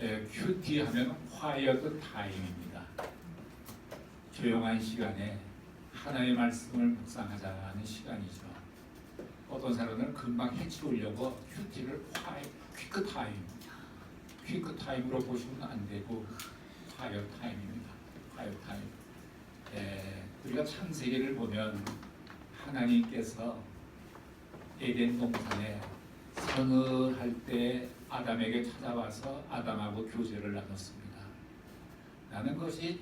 큐티 하면 화이어드 타임입니다. 조용한 시간에 하나님의 말씀을 묵상하자는 시간이죠. 어떤 사람은 금방 해치우려고 큐티를 퀴크 타임으로 보시면 안 되고 화이어 타임입니다. 화이어 타임. 우리가 창세기를 보면 하나님께서 에덴 동산에 서늘할 때 아담에게 찾아와서 아담하고 교제를 나눴습니다. 나는 것이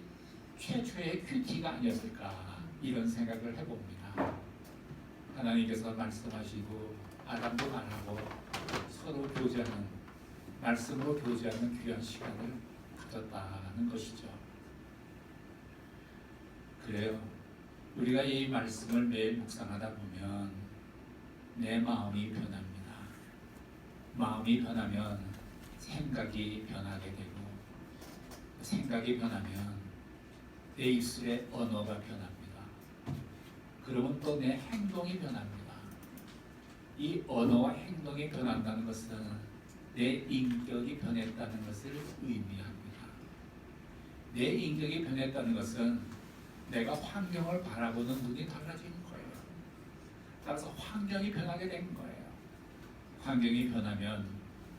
최초의 큐티가 아니었을까 이런 생각을 해봅니다. 하나님께서 말씀하시고 아담도 말하고 서로 교제하는 말씀으로 교제하는 귀한 시간을 가졌다는 것이죠. 그래요. 우리가 이 말씀을 매일 묵상하다 보면 내 마음이 변합니다. 마음이 변하면 생각이 변하게 되고 생각이 변하면 내 입술의 언어가 변합니다. 그러면 또 내 행동이 변합니다. 이 언어와 행동이 변한다는 것은 내 인격이 변했다는 것을 의미합니다. 내 인격이 변했다는 것은 내가 환경을 바라보는 눈이 달라지는 거예요. 따라서 환경이 변하게 된 거예요. 환경이 변하면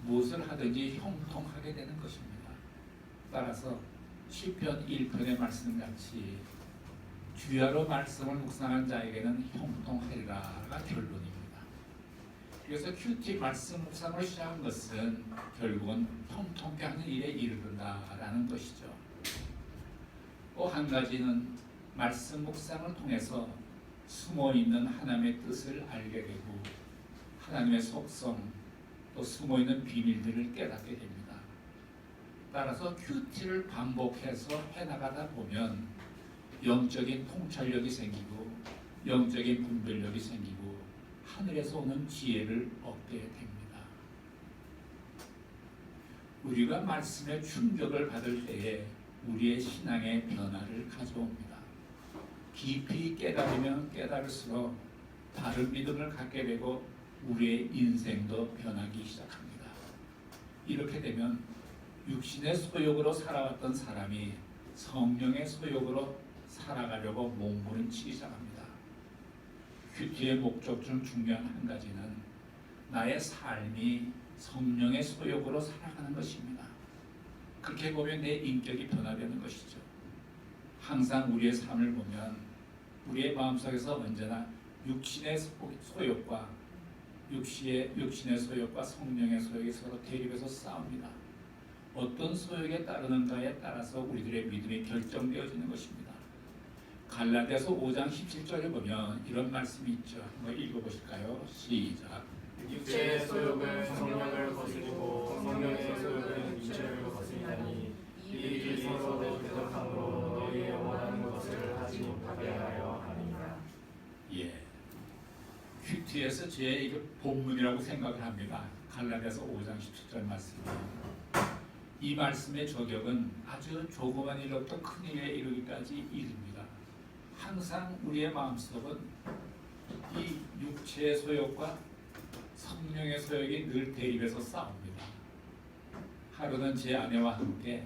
무엇을 하든지 형통하게 되는 것입니다. 따라서 시편 1편의 말씀같이 주야로 말씀을 묵상한 자에게는 형통하리라가 결론입니다. 그래서 큐티 말씀 묵상을 시작한 것은 결국은 형통케 하는 일에 이르른다라는 것이죠. 또 한 가지는 말씀 묵상을 통해서 숨어있는 하나님의 뜻을 알게 되고 하나님의 속성 또 숨어있는 비밀들을 깨닫게 됩니다. 따라서 큐티를 반복해서 해나가다 보면 영적인 통찰력이 생기고 영적인 분별력이 생기고 하늘에서 오는 지혜를 얻게 됩니다. 우리가 말씀의 충격을 받을 때에 우리의 신앙의 변화를 가져옵니다. 깊이 깨달으면 깨달을수록 다른 믿음을 갖게 되고 우리의 인생도 변하기 시작합니다. 이렇게 되면 육신의 소욕으로 살아왔던 사람이 성령의 소욕으로 살아가려고 몸부림치기 시작합니다. 큐티의 목적 중 중요한 한 가지는 나의 삶이 성령의 소욕으로 살아가는 것입니다. 그렇게 보면 내 인격이 변화되는 것이죠. 항상 우리의 삶을 보면 우리의 마음속에서 언제나 육신의 소욕과 육신의 소욕과 성령의 소욕이 서로 대립해서 싸웁니다. 어떤 소욕에 따르는가에 따라서 우리들의 믿음이 결정되어지는 것입니다. 갈라디아서 5장 17절에 보면 이런 말씀이 있죠. 한번 읽어보실까요? 시작. 육체의 소욕은 성령을 거스리고 성령의 소욕은 육체를 거스리나니 이 일이 서로 대적함으로 너희의 원하는 것을 하지 못하게 하려 함이라. 예. 큐티에서 제 본문이라고 생각을 합니다. 갈라디아서 5장 17절 말씀이에요. 이 말씀의 저격은 아주 조그만 일로부터 큰 일에 이르기까지 이릅니다. 항상 우리의 마음속은 이 육체의 소욕과 성령의 소욕이 늘 대립해서 싸웁니다. 하루는 제 아내와 함께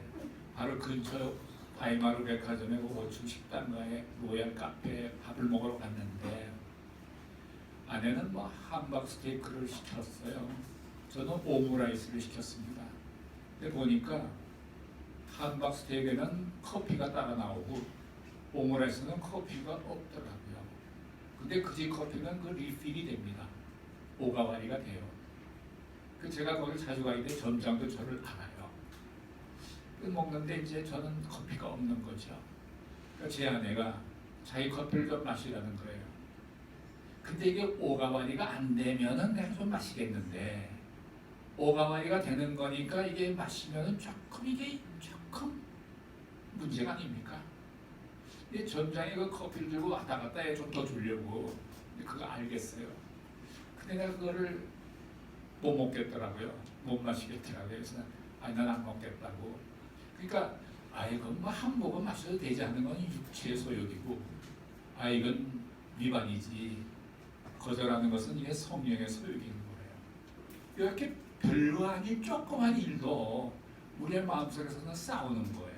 바로 근처 바이마르 백화점의 5층 식당가에 로얄 카페에 밥을 먹으러 갔는데 아내는 함박 스테이크를 시켰어요. 저는 오므라이스를 시켰습니다. 근데 보니까 함박 스테이크에는 커피가 따라 나오고 오므라이스는 커피가 없더라고요. 근데 그 집 커피는 그 리필이 됩니다. 오가와리가 돼요. 제가 거기 자주 가기 때문에 점장도 저를 알아요. 먹는데 이제 저는 커피가 없는 거죠. 제 아내가 자기 커피를 좀 마시라는 거예요. 근데 이게 오가와리가 안 되면은 내가 좀 마시겠는데 오가와리가 되는 거니까 이게 마시면은 조금 문제가 아닙니까? 이 점장이 그 커피를 들고 왔다 갔다 해 좀 더 주려고. 근데 그거 알겠어요. 근데 내가 그거를 못 먹겠더라고요. 못 마시겠더라고요. 그래서 난 안 먹겠다고. 그러니까 이건 한 모금 마셔도 되지 않는 건 육체의 소욕이고 이건 위반이지. 거절하는 것은 이게 성령의 소욕인 거예요. 이렇게 별로 아닌 조그만 일도 우리의 마음속에서는 싸우는 거예요.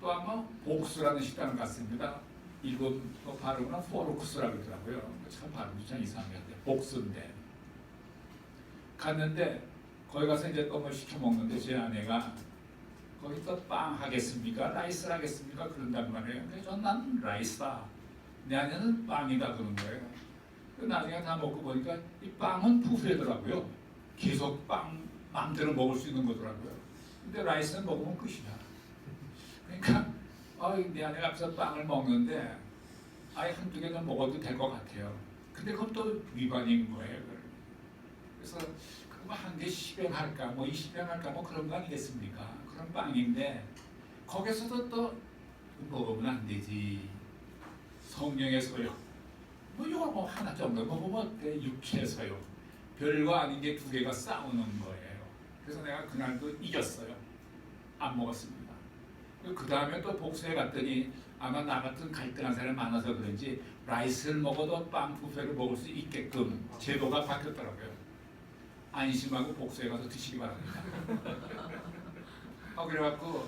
또 아마 복수라는 식당을 갔습니다. 이름 발음은 포르쿠스라고 그러더라고요. 참 발음이 참 이상한데 복수인데 갔는데 거기 가서 이제 또 뭐 시켜 먹는데 제 아내가 거기 또 빵 하겠습니까? 라이스 하겠습니까? 그런단 말이에요. 근데 난 라이스다. 내 아내는 빵이다 그런 거예요. 나중에 다 먹고 보니까 이 빵은 뷔페더라고요. 계속 빵 마음대로 먹을 수 있는 거더라고요. 근데 라이스는 먹으면 끝이야. 그러니까 내 아내가 앞서 빵을 먹는데 한두 개는 먹어도 될 것 같아요. 근데 그건 또 위반인 거예요. 그래서 그거 한 개 10엔 할까 뭐 20엔 할까 뭐 그런 거 아니겠습니까? 그런 빵인데 거기서도 또 먹으면 안 되지. 성령의 소욕 뭐 이거 뭐 하나 정도 먹으면 어때? 육체의 소욕 별거 아닌 게 두 개가 싸우는 거예요. 그래서 내가 그날도 이겼어요. 안 먹었습니다. 그 다음에 또 복수해 갔더니 아마 나 같은 갈등한 사람이 많아서 그런지 라이스를 먹어도 빵 뷔페를 먹을 수 있게끔 제도가 바뀌었더라고요. 안심하고 복수해 가서 드시기 바랍니다. 그래갖고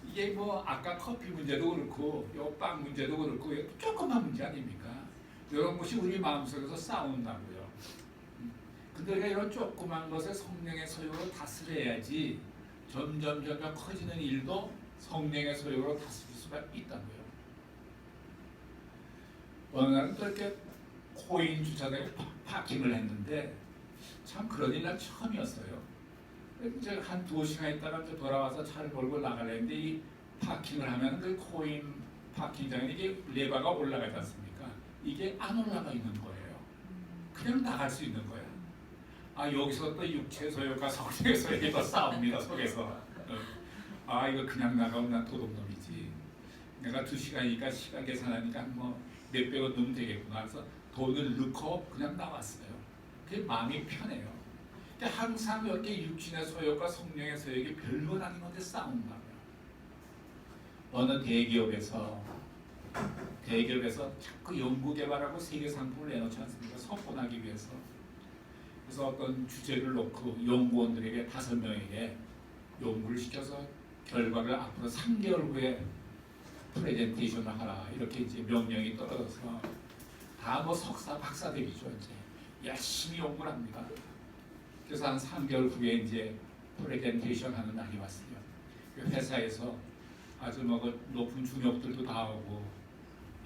이게 뭐 아까 커피 문제도 그렇고 요 빵 문제도 그렇고 조그만 문제 아닙니까? 이런 것이 우리 마음속에서 싸운다고요. 근데 우리가 이런 조그만 것을 성령의 소유로 다스려야지 점점 커지는 일도 성령의 소유로 다스릴 수가 있다고요. 어느 날은 또 이렇게 코인 주차장에 파킹을 했는데 참 그런 일 난 처음이었어요. 이제 한 2시간 있다가 이제 돌아와서 차를 몰고 나가려는데 이 파킹을 하면 그 코인 파킹장에 이게 레바가 올라가지 않습니까? 이게 안 올라가 있는 거예요. 그냥 나갈 수 있는 거예요. 여기서 또 육체 소유가 성령의 소유가 또 싸웁니다 속에서. 이거 그냥 나가면 난 도둑놈이지. 내가 2시간이니까 시간 계산하니까 뭐 몇백원 넣으면 되겠구나. 그래서 돈을 넣고 그냥 나왔어요. 그게 마음이 편해요. 근데 항상 이렇게 육신의 소욕과 성령의 소욕이 별거 아닌 건데 싸운다고요. 어느 대기업에서 자꾸 연구개발하고 세계 상품을 내놓지 않습니까? 석권하기 위해서. 그래서 어떤 주제를 놓고 연구원들에게 5명에게 연구를 시켜서 결과를 앞으로 3개월 후에 프레젠테이션을 하라 이렇게 이제 명령이 떨어져서 다 뭐 석사 박사들이죠. 이제 열심히 연구를 합니다. 그래서 한 3개월 후에 이제 프레젠테이션 하는 날이 왔어요. 그 회사에서 아주 뭐 높은 중역들도 다 오고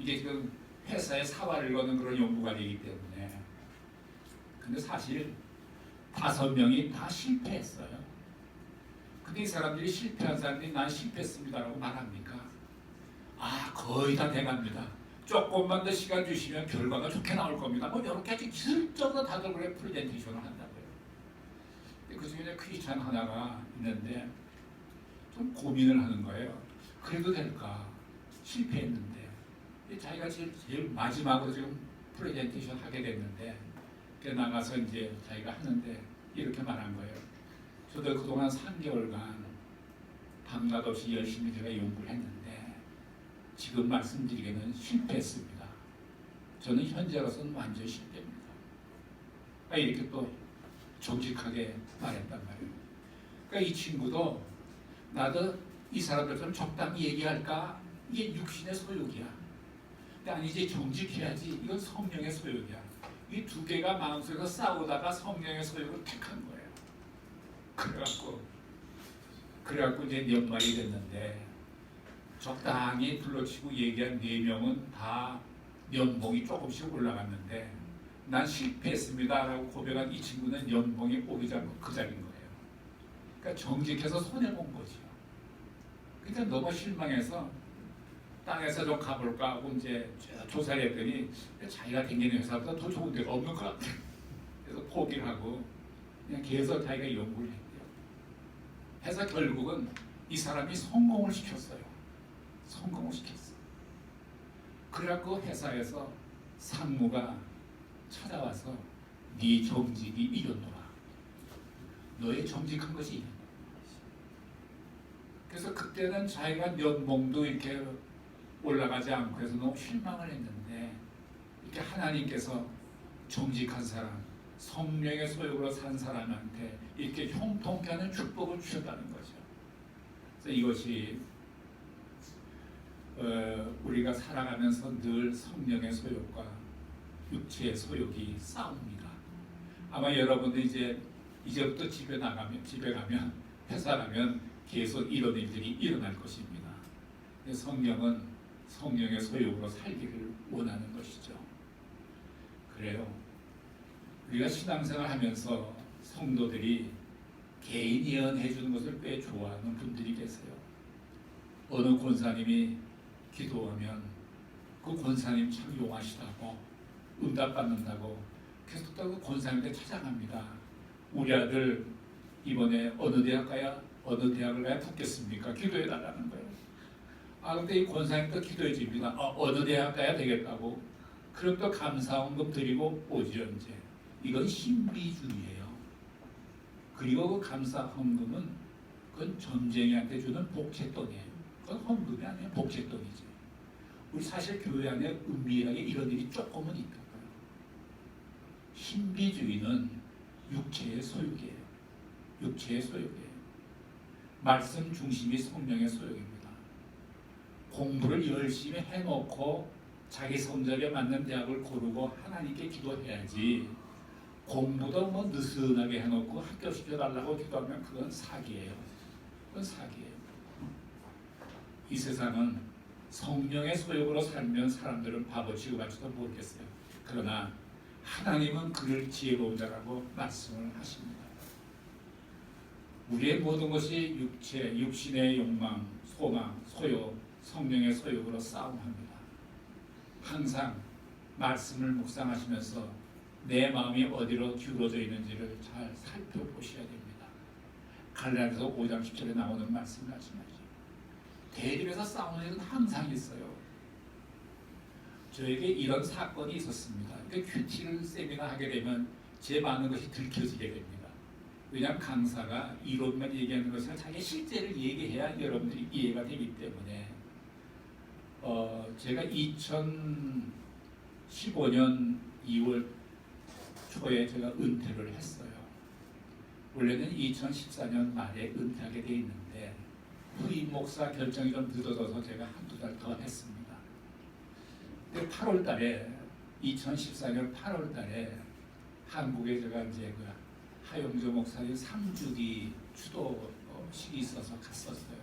이게 지금 회사의 사활을 거는 그런 연구관이기 때문에. 근데 사실 5명이 다 실패했어요. 근데 이 사람들이 실패한 사람들이 난 실패했습니다라고 말합니까? 거의 다 돼갑니다. 조금만 더 시간 주시면 결과가 좋게 나올 겁니다. 뭐 이렇게 아주 기술적으로 다들 그래 프레젠테이션을 한다고요. 그 중에 크리스찬 하나가 있는데 좀 고민을 하는 거예요. 그래도 될까? 실패했는데 자기가 제일 마지막으로 지금 프레젠테이션 하게 됐는데 나가서 이제 자기가 하는데 이렇게 말한 거예요. 저도 그동안 3개월간 밤낮 없이 열심히 제가 연구를 했는데 지금 말씀드리기에는 실패했습니다. 저는 현재로서는 완전 실패입니다. 이렇게 또 정직하게 말했단 말이에요. 그러니까 이 친구도 나도 이 사람들처럼 적당히 얘기할까? 이게 육신의 소욕이야. 근데 아니지 정직해야지. 이건 성령의 소욕이야. 이 두 개가 마음속에서 싸우다가 성령의 소욕을 택한 거예요. 그래갖고 이제 연말이 됐는데 적당히 불러치고 얘기한 4명은 다 연봉이 조금씩 올라갔는데 난 실패했습니다라고 고백한 이 친구는 연봉이 오르지 않고 그 자리인 거예요. 그러니까 정직해서 손해본 거죠. 그러니까 너무 실망해서 땅에서 좀 가볼까 하고 이제 조사를 했더니 자기가 다니는 회사보다 더 좋은 데가 없는 것 같아요. 그래서 포기를 하고 그냥 계속 자기가 연구를 했대요. 해서 결국은 이 사람이 성공을 시켰어요. 그래갖고 회사에서 상무가 찾아와서 네 정직이 이겼노라. 너의 정직한 것이 이겼노라. 그래서 그때는 자기가 연봉도 이렇게 올라가지 않고 해서 너무 실망을 했는데 이렇게 하나님께서 정직한 사람, 성령의 소욕으로 산 사람한테 이렇게 형통케 하는 축복을 주셨다는 거죠. 그래서 이것이 우리가 살아가면서 늘 성령의 소욕과 육체의 소욕이 싸웁니다. 아마 여러분도 이제부터 집에 가면 회사 가면 계속 이런 일들이 일어날 것입니다. 성령은 성령의 소욕으로 살기를 원하는 것이죠. 그래요. 우리가 신앙생활 하면서 성도들이 개인 예언해 주는 것을 꽤 좋아하는 분들이 계세요. 어느 권사님이 기도하면 그 권사님 참 용하시다고 응답받는다고 계속 그 권사님한테 찾아갑니다. 우리 아들 이번에 어느 대학을 가야 붙겠습니까? 기도해 달라는 거예요. 근데 이 권사님도 기도해 줍니다. 어느 대학 가야 되겠다고. 그럼 또 감사원금 드리고 오죠. 이제 이건 신비주의예요. 그리고 그 감사헌금은 그건 점쟁이한테 주는 복채돈이에요. 그건 헌금이 아니에요. 복채돈이지. 우리 사실 교회 안에 은밀하게 이런 일이 조금은 있다. 신비주의는 육체의 소욕이에요. 육체의 소욕이에요. 말씀 중심이 성령의 소욕입니다. 공부를 열심히 해놓고 자기 성적에 맞는 대학을 고르고 하나님께 기도해야지, 공부도 느슨하게 해놓고 합격시켜달라고 기도하면 그건 사기예요. 그건 사기예요. 이 세상은 성령의 소욕으로 살면 사람들은 바보 취급할지도 모르겠어요. 그러나 하나님은 그를 지혜로운 자라고 말씀을 하십니다. 우리의 모든 것이 육신의 욕망, 소망, 소욕, 성령의 소욕으로 싸움합니다. 항상 말씀을 묵상하시면서 내 마음이 어디로 기울어져 있는지를 잘 살펴보셔야 됩니다. 갈라디아서 5장 10절에 나오는 말씀을 하시면서 대립에서 싸우는 일은 항상 있어요. 저에게 이런 사건이 있었습니다. 큐티를 세미나 하게 되면 제 많은 것이 들켜지게 됩니다. 왜냐하면 강사가 이론만 얘기하는 것을 자기 실제를 얘기해야 여러분들이 이해가 되기 때문에 제가 2015년 2월 초에 제가 은퇴를 했어요. 원래는 2014년 말에 은퇴하게 돼 있는데 후임 목사 결정이 좀 늦어져서 제가 한두 달 더 했습니다. 근데 8월 달에 2014년 8월 달에 한국에 제가 이제 그 하용조 목사님 3주기 추도식이 있어서 갔었어요.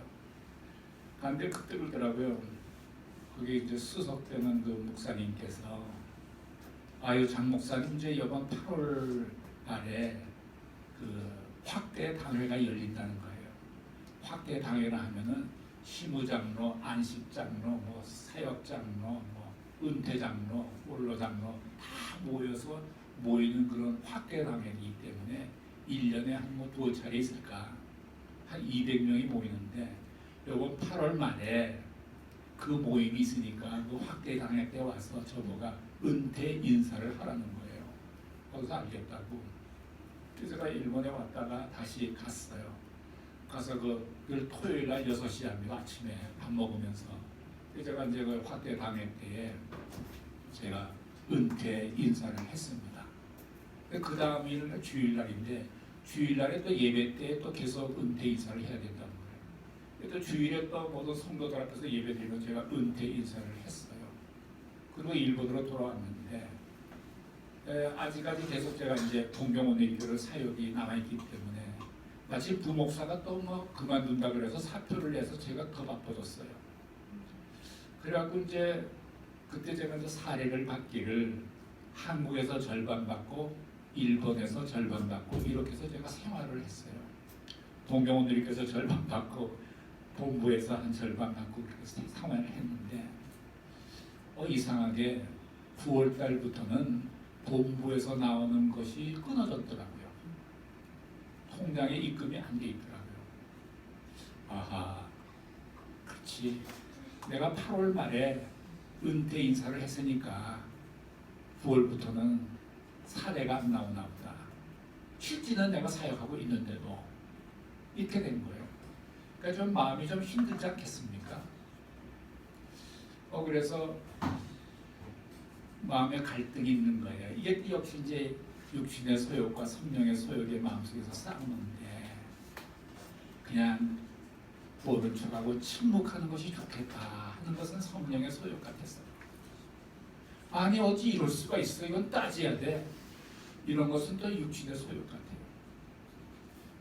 그런데 그때 그러더라고요. 거기 이제 수석되는 그 목사님께서 장 목사님 이제 이번 8월 달에 그 확대 당회가 열린다는 거예요. 확대 당회를 하면은 시무장로, 안식장로, 사역장로, 은퇴장로, 원로장로 다 모여서 모이는 그런 확대 당회이기 때문에 1년에 한 두어 차례 있을까? 한 200명이 모이는데 요번 8월 말에 그 모임이 있으니까 그 확대 당회 때 와서 저보가 은퇴 인사를 하라는 거예요. 거기서 알겠다고. 그래서 제가 일본에 왔다가 다시 갔어요. 가서 늘 토요일 날 6시 합니다. 아침에 밥 먹으면서. 제가 이제 그 확대 당회 때에 제가 은퇴 인사를 했습니다. 그 다음 일은 주일날인데 주일날에 또 예배 때 또 계속 은퇴 인사를 해야 된다는 거예요. 또 주일에 또 모든 성도들 앞에서 예배 드리면 제가 은퇴 인사를 했어요. 그리고 일본으로 돌아왔는데 아직까지 계속 제가 이제 동경원내교를 사역이 남아있기 때문에 마치 부목사가 또 그만둔다 그래서 사표를 내서 제가 더 바빠졌어요. 그래갖고 이제 그때 제가 이제 사례를 받기를 한국에서 절반 받고 일본에서 절반 받고 이렇게 해서 제가 생활을 했어요. 동경원들께서 절반 받고 본부에서 한 절반 받고 그렇게 생활을 했는데 이상하게 9월 달부터는 본부에서 나오는 것이 끊어졌더라고요. 통장에 입금이 안 돼 있더라고요. 아하, 그렇지. 내가 8월 말에 은퇴 인사를 했으니까 9월부터는 사례가 안 나오나 보다. 실제는 내가 사역하고 있는데도 이렇게 된 거예요. 그러니까 좀 마음이 좀 힘들지 않겠습니까? 그래서 마음에 갈등이 있는 거예요. 이게 역시 이제 육신의 소욕과 성령의 소욕의 마음속에서 싸우는데 그냥 모른 척하고 침묵하는 것이 좋겠다 하는 것은 성령의 소욕 같았어요. 아니 어찌 이럴 수가 있어, 이건 따져야 돼, 이런 것은 또 육신의 소욕 같아요.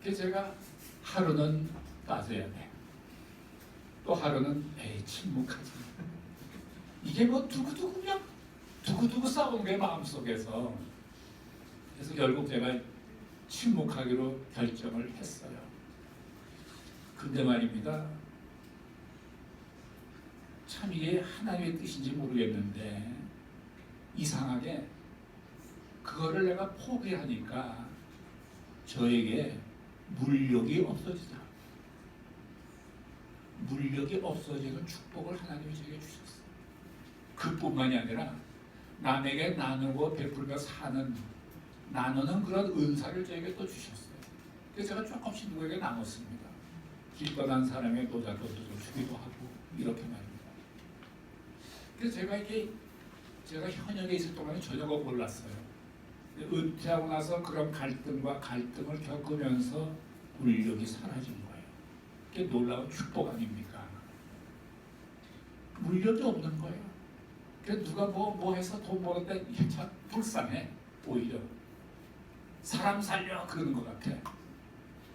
그래서 제가 하루는 따져야 돼, 또 하루는 에이 침묵하지, 이게 뭐 두고두고냐, 두고두고 싸우는 게 마음속에서. 그래서 결국 제가 침묵하기로 결정을 했어요. 근데 말입니다, 참 이게 하나님의 뜻인지 모르겠는데 이상하게 그거를 내가 포기하니까 저에게 물욕이 없어지다. 물욕이 없어지는 축복을 하나님이 저에게 주셨어요. 그뿐만이 아니라 남에게 나누고 베풀며 나누는 그런 은사를 저에게 또 주셨어요. 그래서 제가 조금씩 누구에게 나눴습니다. 길 떠난 사람의 노자돈도 좀 주기도 하고 이렇게 말입니다. 그래서 제가 현역에 있을 동안에 전혀 몰랐어요. 은퇴하고 나서 그런 갈등을 겪으면서 물욕이 사라진 거예요. 그게 놀라운 축복 아닙니까? 물욕이 없는 거예요. 그래서 누가 뭐 해서 돈 버는데 참 불쌍해. 오히려 사람 살려 그러는 것 같아.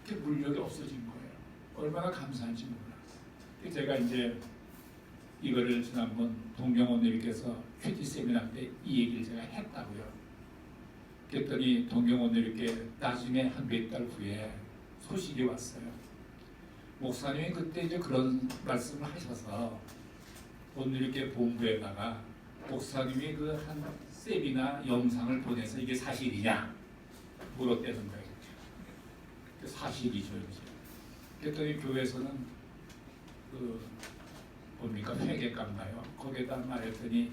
그게 물욕이 없어진 거예요. 얼마나 감사한지 몰라. 제가 이제 이거를 지난번 동경원님께서 큐티 세미나 때 이 얘기를 제가 했다고요. 그랬더니 동경원님께 나중에 한 몇 달 후에 소식이 왔어요. 목사님이 그때 이제 그런 말씀을 하셔서 오늘께 본부에다가 목사님이 그 한 세미나 영상을 보내서 이게 사실이냐 물었다는 거예요. 사실이죠 이제. 그랬더니 교회에서는 그 뭡니까 회계감가요. 거기에다 말했더니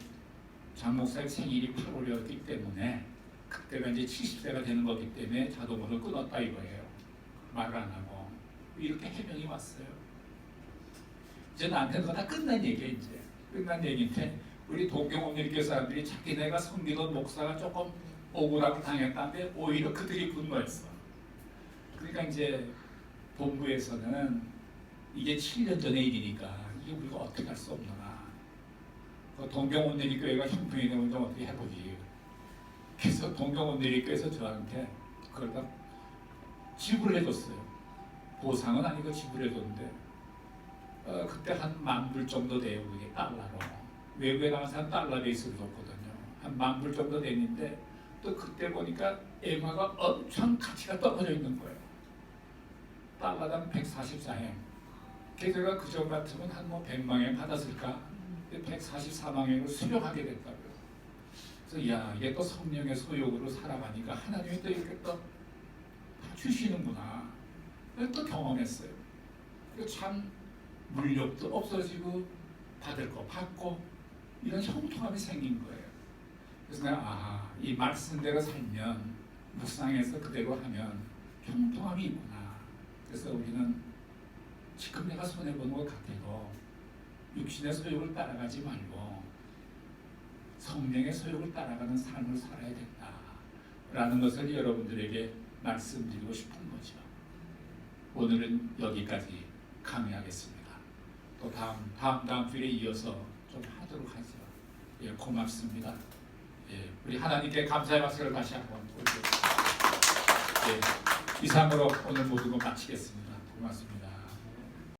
장 목사의 생일이 8월이었기 때문에 그때가 이제 70세가 되는 거기 때문에 자동으로 끊었다 이거예요. 말을 안 하고 이렇게 해명이 왔어요. 이제 나한테는 그거 다 끝난 얘기야. 이제 끝난 얘기인데 우리 동경원님께 사람들이 자기네가 섬기던 목사가 조금 억울하고 당했다는데 오히려 그들이 분노했어. 그러니까 이제 본부에서는 이게 7년 전의 일이니까 이게 우리가 어떻게 할 수 없나. 그 동경원내리교회가 형평이 되면 좀 어떻게 해보지. 그래서 동경원내리교회에서 저한테 그걸 다 지불해줬어요. 보상은 아니고 지불해줬는데 그때 한 10,000불 정도 돼요. 그게 달러로. 외국에 나간 사람 달러 베이스로 줬거든요. 한 10,000불 정도 됐는데 또 그때 보니까 엔화가 엄청 가치가 떨어져 있는 거예요. 달러당 144엔. 그래서 제가 그전 같으면 한 100만 엔 받았을까? 144만 엔을 수령하게 됐다고요. 그래서 야 이게 또 성령의 소욕으로 살아가니까 하나님이 또 이렇게 또 주시는구나. 또 경험했어요. 참 물욕도 없어지고 받을 거 받고 이런 형통함이 생긴 거예요. 그래서 내가 이 말씀대로 살면 묵상해서 그대로 하면 형통함이 있구나. 그래서 우리는 지금 내가 손해보는 것 같아도 육신의 소욕을 따라가지 말고 성령의 소욕을 따라가는 삶을 살아야 된다라는 것을 여러분들에게 말씀드리고 싶은 거죠. 오늘은 여기까지 강의하겠습니다. 또 다음 주에 이어서 좀 하도록 하죠. 예, 고맙습니다. 예, 우리 하나님께 감사의 박수를 다시 한번 올려드립니다. 예, 이상으로 오늘 모든 것 마치겠습니다. 고맙습니다.